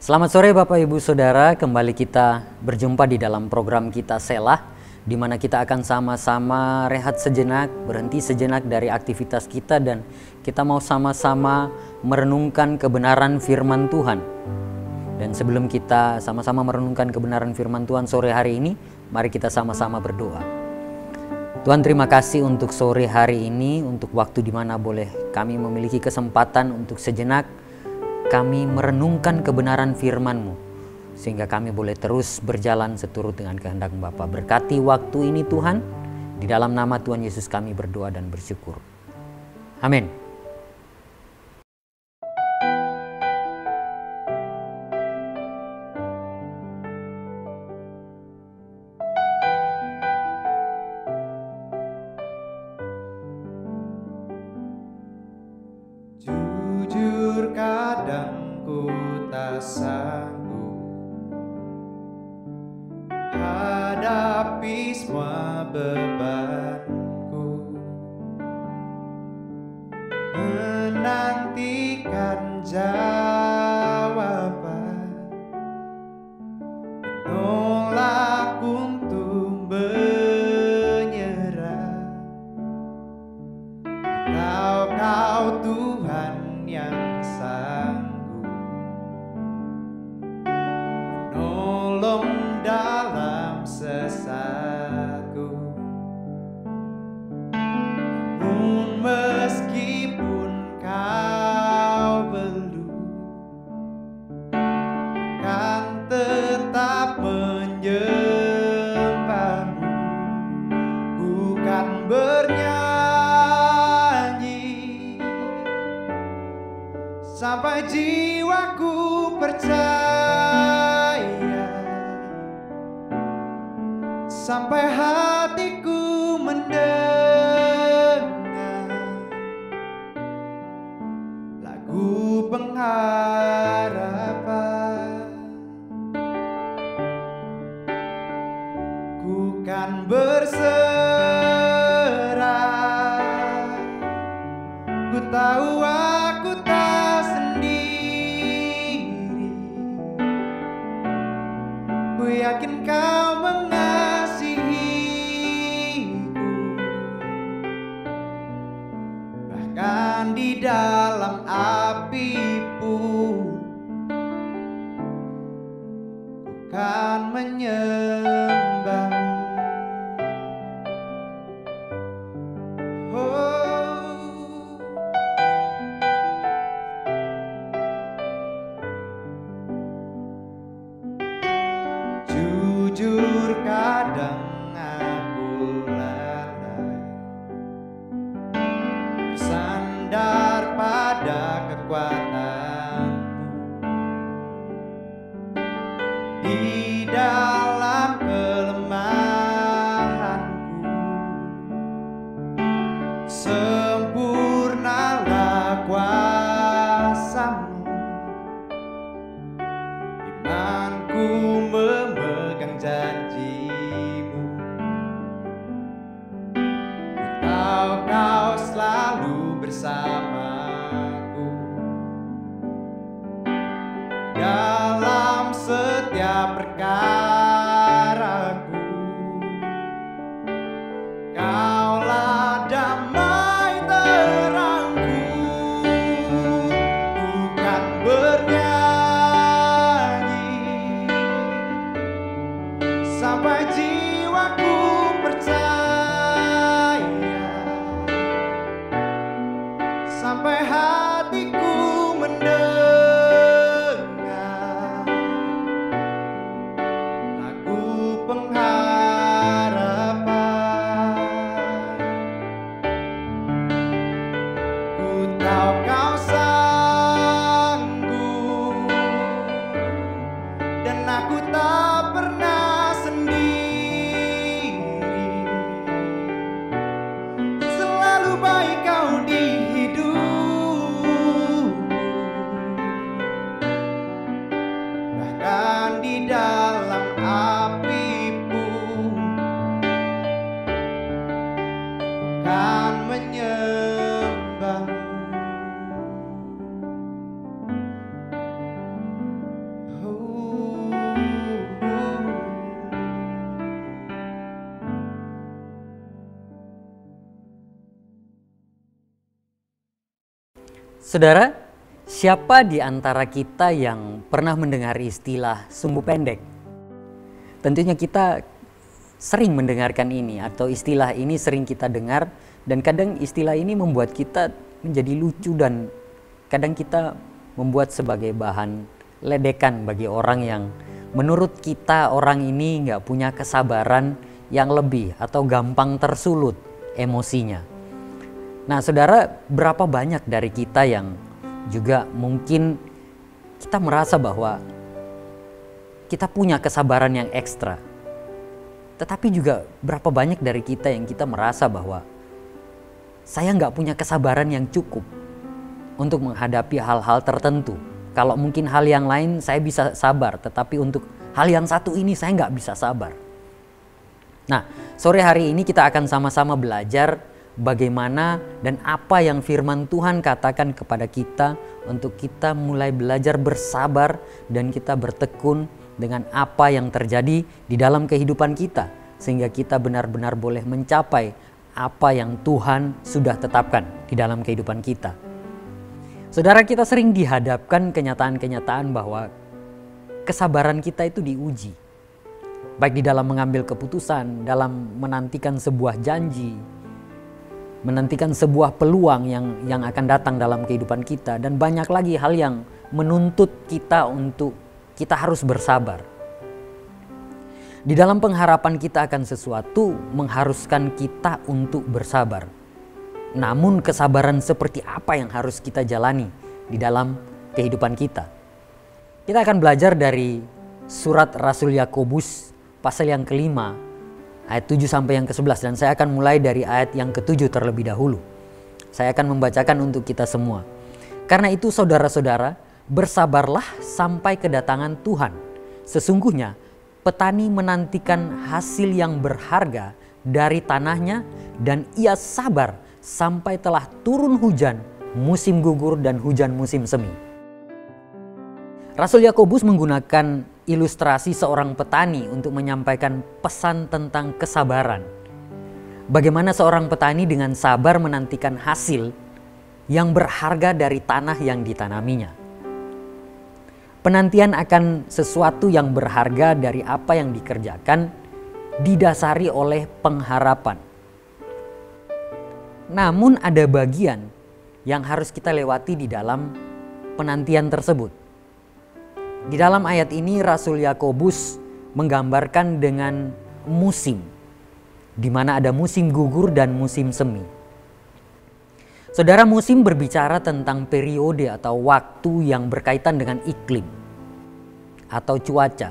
Selamat sore Bapak Ibu Saudara, kembali kita berjumpa di dalam program kita Selah, di mana kita akan sama-sama rehat sejenak, berhenti sejenak dari aktivitas kita dan kita mau sama-sama merenungkan kebenaran firman Tuhan. Dan sebelum kita sama-sama merenungkan kebenaran firman Tuhan sore hari ini, mari kita sama-sama berdoa. Tuhan, terima kasih untuk sore hari ini, untuk waktu di mana boleh kami memiliki kesempatan untuk sejenak kami merenungkan kebenaran firman-Mu, sehingga kami boleh terus berjalan seturut dengan kehendak Bapa. Berkati waktu ini Tuhan, di dalam nama Tuhan Yesus kami berdoa dan bersyukur. Amin. Jujur kadang ku tak sanggup hadapi semua bebanku, menantikan jawaban, menolak untuk menyerah. Tahu Kau Tuhan yang sanggup menolong dalam sesatku. Namun meskipun Kau belum, kan tetap menyembah-Mu. Ku kan bernyanyi sampai jiwaku percaya, sampai hatiku mendengar lagu pengharapan. Ku kan berserah, ku tahu aku tak sendiri. Ku yakin Kau mengasihiku, bahkan di dalam api pun ku kan menyembah-Mu. Jujur kadang aku lalai, bersandar pada kekuatan-Mu. Di dalam kelemahanku, sempurnalah kuasa-Mu. Imanku memegang janji-Mu, ku tahu Kau selalu bersamaku dalam setiap perkaraku. Kaulah damai terangku, ku kan bernyanyi sampai jiwaku percaya, sampai hatiku mendengar lagu pengharapan. Ku tahu Kau sanggup, dan aku tak pernah sendiri. Saudara, siapa di antara kita yang pernah mendengar istilah sumbu pendek? Tentunya kita sering mendengarkan ini atau istilah ini sering kita dengar, dan kadang istilah ini membuat kita menjadi lucu dan kadang kita membuat sebagai bahan ledekan bagi orang yang menurut kita orang ini nggak punya kesabaran yang lebih atau gampang tersulut emosinya. Nah saudara, berapa banyak dari kita yang juga mungkin kita merasa bahwa kita punya kesabaran yang ekstra. Tetapi juga berapa banyak dari kita yang kita merasa bahwa saya nggak punya kesabaran yang cukup untuk menghadapi hal-hal tertentu. Kalau mungkin hal yang lain saya bisa sabar, tetapi untuk hal yang satu ini saya nggak bisa sabar. Nah, sore hari ini kita akan sama-sama belajar bagaimana dan apa yang firman Tuhan katakan kepada kita untuk kita mulai belajar bersabar dan kita bertekun dengan apa yang terjadi di dalam kehidupan kita, sehingga kita benar-benar boleh mencapai apa yang Tuhan sudah tetapkan di dalam kehidupan kita. Saudara, kita sering dihadapkan kenyataan-kenyataan bahwa kesabaran kita itu diuji, baik di dalam mengambil keputusan, dalam menantikan sebuah janji, menantikan sebuah peluang yang akan datang dalam kehidupan kita, dan banyak lagi hal yang menuntut kita untuk kita harus bersabar. Di dalam pengharapan kita akan sesuatu mengharuskan kita untuk bersabar. Namun kesabaran seperti apa yang harus kita jalani di dalam kehidupan kita? Kita akan belajar dari surat Rasul Yakobus pasal yang kelima, ayat 7 sampai yang ke-11, dan saya akan mulai dari ayat yang ke-7 terlebih dahulu. Saya akan membacakan untuk kita semua. Karena itu saudara-saudara, bersabarlah sampai kedatangan Tuhan. Sesungguhnya petani menantikan hasil yang berharga dari tanahnya, dan ia sabar sampai telah turun hujan musim gugur dan hujan musim semi. Rasul Yakobus menggunakan ilustrasi seorang petani untuk menyampaikan pesan tentang kesabaran. Bagaimana seorang petani dengan sabar menantikan hasil yang berharga dari tanah yang ditanaminya. Penantian akan sesuatu yang berharga dari apa yang dikerjakan didasari oleh pengharapan. Namun ada bagian yang harus kita lewati di dalam penantian tersebut. Di dalam ayat ini Rasul Yakobus menggambarkan dengan musim, di mana ada musim gugur dan musim semi. Saudara, musim berbicara tentang periode atau waktu yang berkaitan dengan iklim atau cuaca.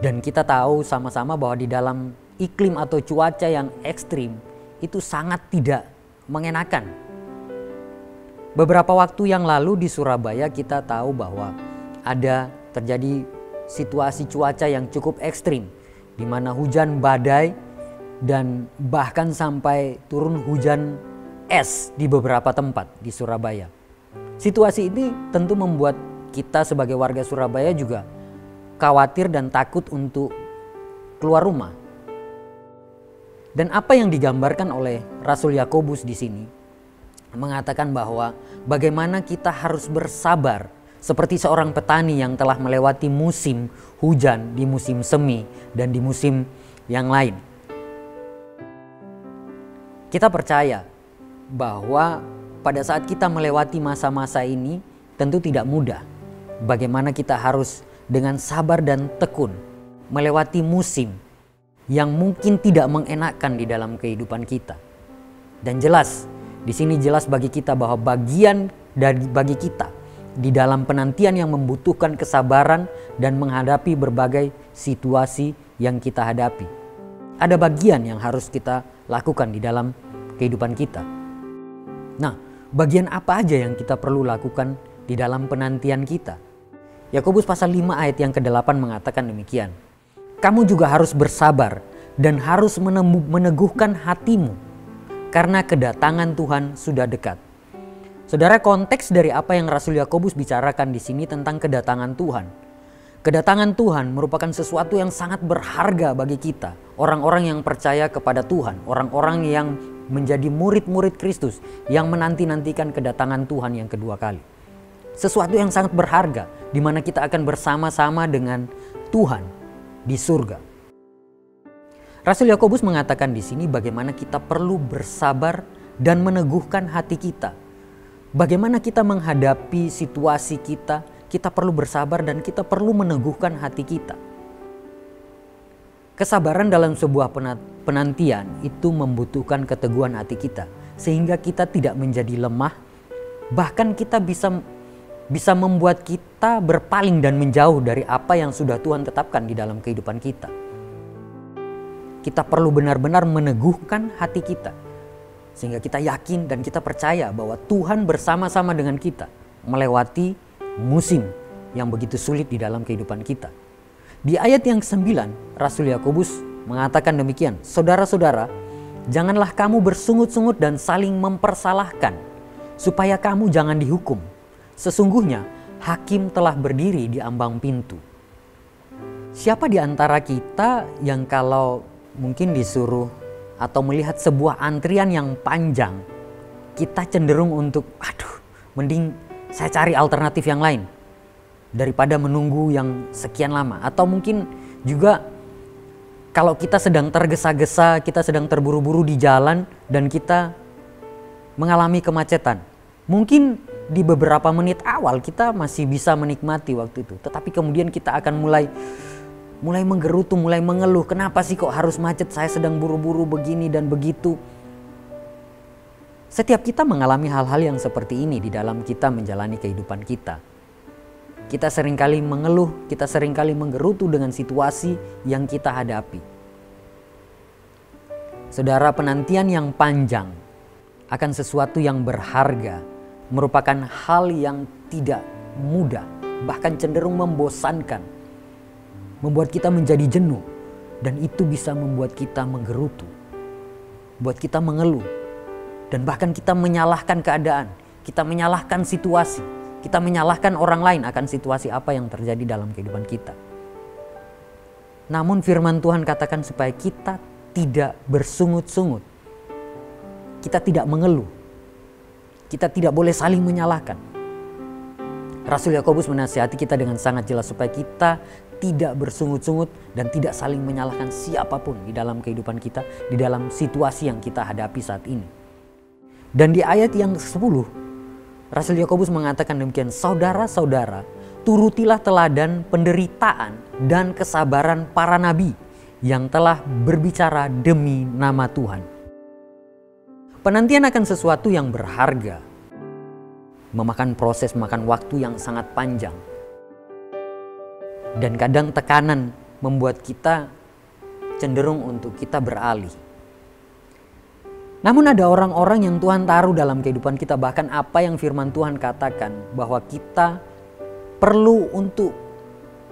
Dan kita tahu sama-sama bahwa di dalam iklim atau cuaca yang ekstrim itu sangat tidak mengenakan. Beberapa waktu yang lalu di Surabaya kita tahu bahwa ada terjadi situasi cuaca yang cukup ekstrim, di mana hujan badai dan bahkan sampai turun hujan es di beberapa tempat di Surabaya. Situasi ini tentu membuat kita sebagai warga Surabaya juga khawatir dan takut untuk keluar rumah. Dan apa yang digambarkan oleh Rasul Yakobus di sini mengatakan bahwa bagaimana kita harus bersabar seperti seorang petani yang telah melewati musim hujan, di musim semi, dan di musim yang lain. Kita percaya bahwa pada saat kita melewati masa-masa ini tentu tidak mudah. Bagaimana kita harus dengan sabar dan tekun melewati musim yang mungkin tidak mengenakan di dalam kehidupan kita. Dan jelas, di sini jelas bagi kita bahwa bagian bagi kita di dalam penantian yang membutuhkan kesabaran dan menghadapi berbagai situasi yang kita hadapi. Ada bagian yang harus kita lakukan di dalam kehidupan kita. Nah, bagian apa aja yang kita perlu lakukan di dalam penantian kita? Yakobus pasal 5 ayat yang ke-8 mengatakan demikian. Kamu juga harus bersabar dan harus meneguhkan hatimu, karena kedatangan Tuhan sudah dekat. Saudara, konteks dari apa yang Rasul Yakobus bicarakan di sini tentang kedatangan Tuhan. Kedatangan Tuhan merupakan sesuatu yang sangat berharga bagi kita, orang-orang yang percaya kepada Tuhan, orang-orang yang menjadi murid-murid Kristus yang menanti-nantikan kedatangan Tuhan yang kedua kali. Sesuatu yang sangat berharga, di mana kita akan bersama-sama dengan Tuhan di surga. Rasul Yakobus mengatakan di sini bagaimana kita perlu bersabar dan meneguhkan hati kita. Bagaimana kita menghadapi situasi kita perlu bersabar dan kita perlu meneguhkan hati kita. Kesabaran dalam sebuah penantian itu membutuhkan keteguhan hati kita, sehingga kita tidak menjadi lemah, bahkan kita bisa membuat kita berpaling dan menjauh dari apa yang sudah Tuhan tetapkan di dalam kehidupan kita. Kita perlu benar-benar meneguhkan hati kita, sehingga kita yakin dan kita percaya bahwa Tuhan bersama-sama dengan kita melewati musim yang begitu sulit di dalam kehidupan kita. Di ayat yang ke-9, Rasul Yakobus mengatakan demikian, "Saudara-saudara, janganlah kamu bersungut-sungut dan saling mempersalahkan, supaya kamu jangan dihukum. Sesungguhnya hakim telah berdiri di ambang pintu." Siapa di antara kita yang kalau mungkin disuruh atau melihat sebuah antrian yang panjang, kita cenderung untuk, mending saya cari alternatif yang lain daripada menunggu yang sekian lama. Atau mungkin juga kalau kita sedang tergesa-gesa, kita sedang terburu-buru di jalan dan kita mengalami kemacetan. Mungkin di beberapa menit awal kita masih bisa menikmati waktu itu. Tetapi kemudian kita akan mulai menggerutu, mulai mengeluh. Kenapa sih kok harus macet? Saya sedang buru-buru begini dan begitu. Setiap kita mengalami hal-hal yang seperti ini di dalam kita menjalani kehidupan kita. Kita seringkali mengeluh, kita seringkali menggerutu dengan situasi yang kita hadapi. Saudara, penantian yang panjang akan sesuatu yang berharga merupakan hal yang tidak mudah, bahkan cenderung membosankan, membuat kita menjadi jenuh, dan itu bisa membuat kita menggerutu, buat kita mengeluh, dan bahkan kita menyalahkan keadaan, kita menyalahkan situasi, kita menyalahkan orang lain akan situasi apa yang terjadi dalam kehidupan kita. Namun firman Tuhan katakan supaya kita tidak bersungut-sungut, kita tidak mengeluh, kita tidak boleh saling menyalahkan. Rasul Yakobus menasihati kita dengan sangat jelas supaya kita tidak bersungut-sungut dan tidak saling menyalahkan siapapun di dalam kehidupan kita, di dalam situasi yang kita hadapi saat ini. Dan di ayat yang ke-10, Rasul Yakobus mengatakan demikian, "Saudara-saudara, turutilah teladan penderitaan dan kesabaran para nabi yang telah berbicara demi nama Tuhan." Penantian akan sesuatu yang berharga, memakan proses, memakan waktu yang sangat panjang. Dan kadang tekanan membuat kita cenderung untuk kita beralih. Namun ada orang-orang yang Tuhan taruh dalam kehidupan kita, bahkan apa yang firman Tuhan katakan bahwa kita perlu untuk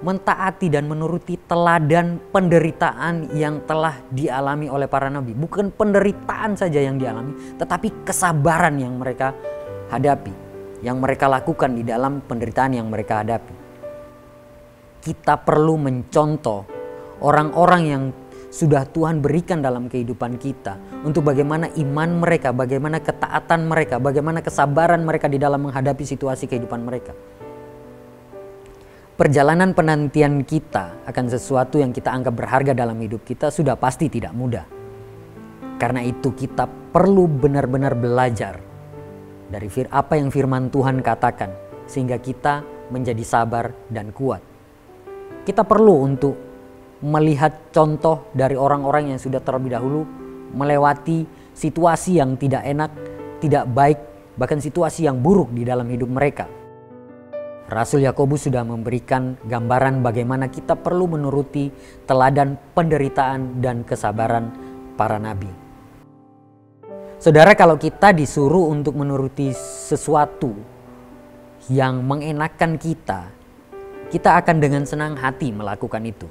mentaati dan menuruti teladan penderitaan yang telah dialami oleh para nabi. Bukan penderitaan saja yang dialami, tetapi kesabaran yang mereka hadapi, yang mereka lakukan di dalam penderitaan yang mereka hadapi. Kita perlu mencontoh orang-orang yang sudah Tuhan berikan dalam kehidupan kita, untuk bagaimana iman mereka, bagaimana ketaatan mereka, bagaimana kesabaran mereka di dalam menghadapi situasi kehidupan mereka. Perjalanan penantian kita akan sesuatu yang kita anggap berharga dalam hidup kita sudah pasti tidak mudah. Karena itu kita perlu benar-benar belajar dari apa yang firman Tuhan katakan, sehingga kita menjadi sabar dan kuat. Kita perlu untuk melihat contoh dari orang-orang yang sudah terlebih dahulu melewati situasi yang tidak enak, tidak baik, bahkan situasi yang buruk di dalam hidup mereka. Rasul Yakobus sudah memberikan gambaran bagaimana kita perlu menuruti teladan penderitaan dan kesabaran para nabi. Saudara, kalau kita disuruh untuk menuruti sesuatu yang mengenakan kita akan dengan senang hati melakukan itu.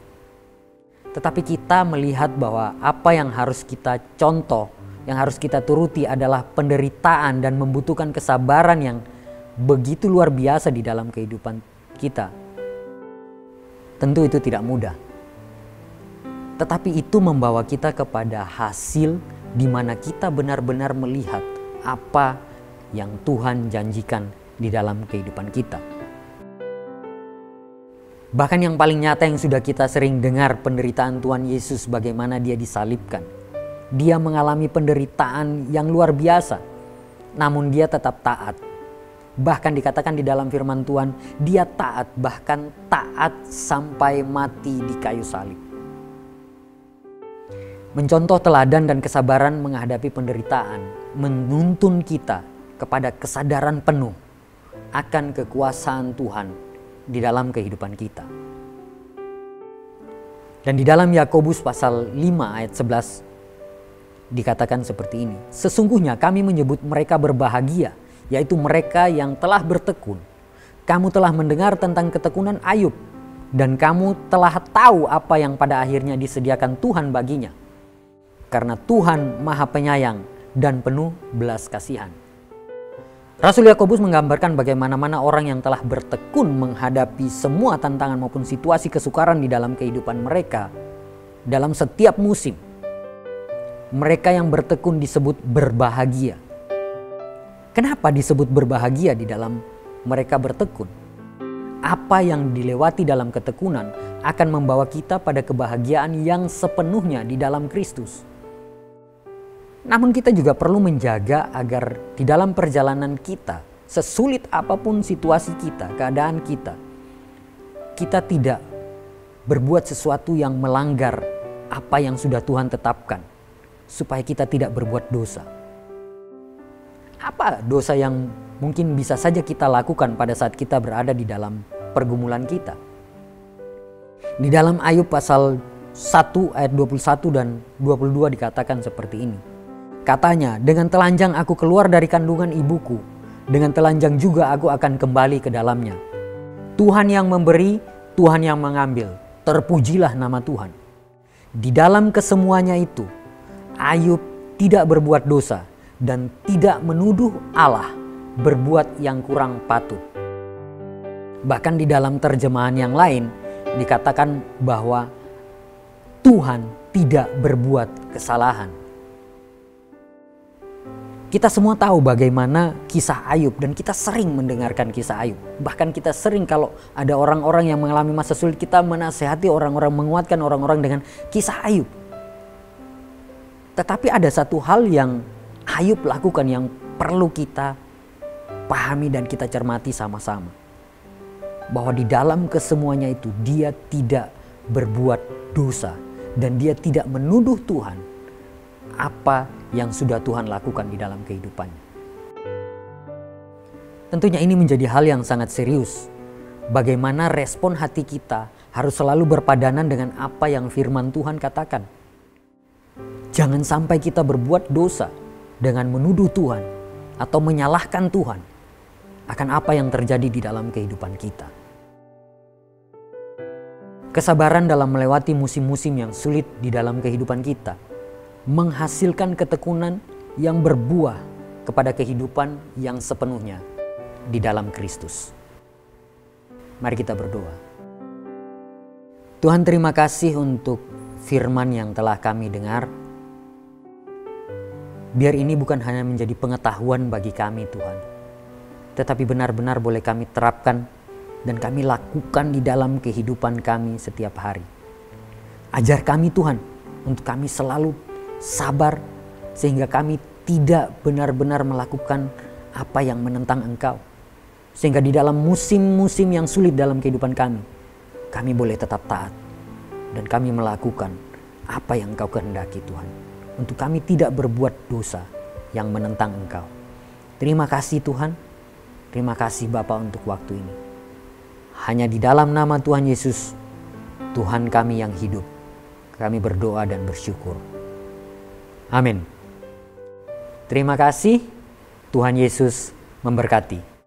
Tetapi kita melihat bahwa apa yang harus kita contoh, yang harus kita turuti adalah penderitaan dan membutuhkan kesabaran yang begitu luar biasa di dalam kehidupan kita. Tentu itu tidak mudah. Tetapi itu membawa kita kepada hasil di mana kita benar-benar melihat apa yang Tuhan janjikan di dalam kehidupan kita. Bahkan yang paling nyata yang sudah kita sering dengar, penderitaan Tuhan Yesus, bagaimana dia disalibkan. Dia mengalami penderitaan yang luar biasa, namun dia tetap taat. Bahkan dikatakan di dalam firman Tuhan, dia taat, bahkan taat sampai mati di kayu salib. Mencontoh teladan dan kesabaran menghadapi penderitaan, menuntun kita kepada kesadaran penuh akan kekuasaan Tuhan di dalam kehidupan kita. Dan di dalam Yakobus pasal 5 ayat 11 dikatakan seperti ini. Sesungguhnya kami menyebut mereka berbahagia, yaitu mereka yang telah bertekun. Kamu telah mendengar tentang ketekunan Ayub, dan kamu telah tahu apa yang pada akhirnya disediakan Tuhan baginya. Karena Tuhan Maha Penyayang dan penuh belas kasihan. Rasul Yakobus menggambarkan bagaimana orang yang telah bertekun menghadapi semua tantangan maupun situasi kesukaran di dalam kehidupan mereka dalam setiap musim. Mereka yang bertekun disebut berbahagia. Kenapa disebut berbahagia di dalam mereka bertekun? Apa yang dilewati dalam ketekunan akan membawa kita pada kebahagiaan yang sepenuhnya di dalam Kristus. Namun kita juga perlu menjaga agar di dalam perjalanan kita, sesulit apapun situasi kita, keadaan kita, kita tidak berbuat sesuatu yang melanggar apa yang sudah Tuhan tetapkan, supaya kita tidak berbuat dosa. Apa dosa yang mungkin bisa saja kita lakukan pada saat kita berada di dalam pergumulan kita? Di dalam Ayub pasal 1 ayat 21 dan 22 dikatakan seperti ini. Katanya, dengan telanjang aku keluar dari kandungan ibuku, dengan telanjang juga aku akan kembali ke dalamnya. Tuhan yang memberi, Tuhan yang mengambil, terpujilah nama Tuhan. Di dalam kesemuanya itu, Ayub tidak berbuat dosa dan tidak menuduh Allah berbuat yang kurang patut. Bahkan di dalam terjemahan yang lain dikatakan bahwa Tuhan tidak berbuat kesalahan. Kita semua tahu bagaimana kisah Ayub dan kita sering mendengarkan kisah Ayub. Bahkan kita sering kalau ada orang-orang yang mengalami masa sulit, kita menasehati orang-orang, menguatkan orang-orang dengan kisah Ayub. Tetapi ada satu hal yang Ayub lakukan yang perlu kita pahami dan kita cermati sama-sama. Bahwa di dalam kesemuanya itu dia tidak berbuat dosa dan dia tidak menuduh Tuhan apa yang sudah Tuhan lakukan di dalam kehidupannya. Tentunya ini menjadi hal yang sangat serius. Bagaimana respon hati kita harus selalu berpadanan dengan apa yang firman Tuhan katakan. Jangan sampai kita berbuat dosa dengan menuduh Tuhan atau menyalahkan Tuhan akan apa yang terjadi di dalam kehidupan kita. Kesabaran dalam melewati musim-musim yang sulit di dalam kehidupan kita menghasilkan ketekunan yang berbuah kepada kehidupan yang sepenuhnya di dalam Kristus. Mari kita berdoa. Tuhan, terima kasih untuk firman yang telah kami dengar. Biar ini bukan hanya menjadi pengetahuan bagi kami Tuhan, tetapi benar-benar boleh kami terapkan dan kami lakukan di dalam kehidupan kami setiap hari. Ajar kami Tuhan untuk kami selalu sabar sehingga kami tidak benar-benar melakukan apa yang menentang Engkau. Sehingga di dalam musim-musim yang sulit dalam kehidupan kami boleh tetap taat. Dan kami melakukan apa yang Engkau kehendaki Tuhan. Untuk kami tidak berbuat dosa yang menentang Engkau. Terima kasih Tuhan. Terima kasih Bapa untuk waktu ini. Hanya di dalam nama Tuhan Yesus, Tuhan kami yang hidup, kami berdoa dan bersyukur. Amin. Terima kasih. Tuhan Yesus memberkati.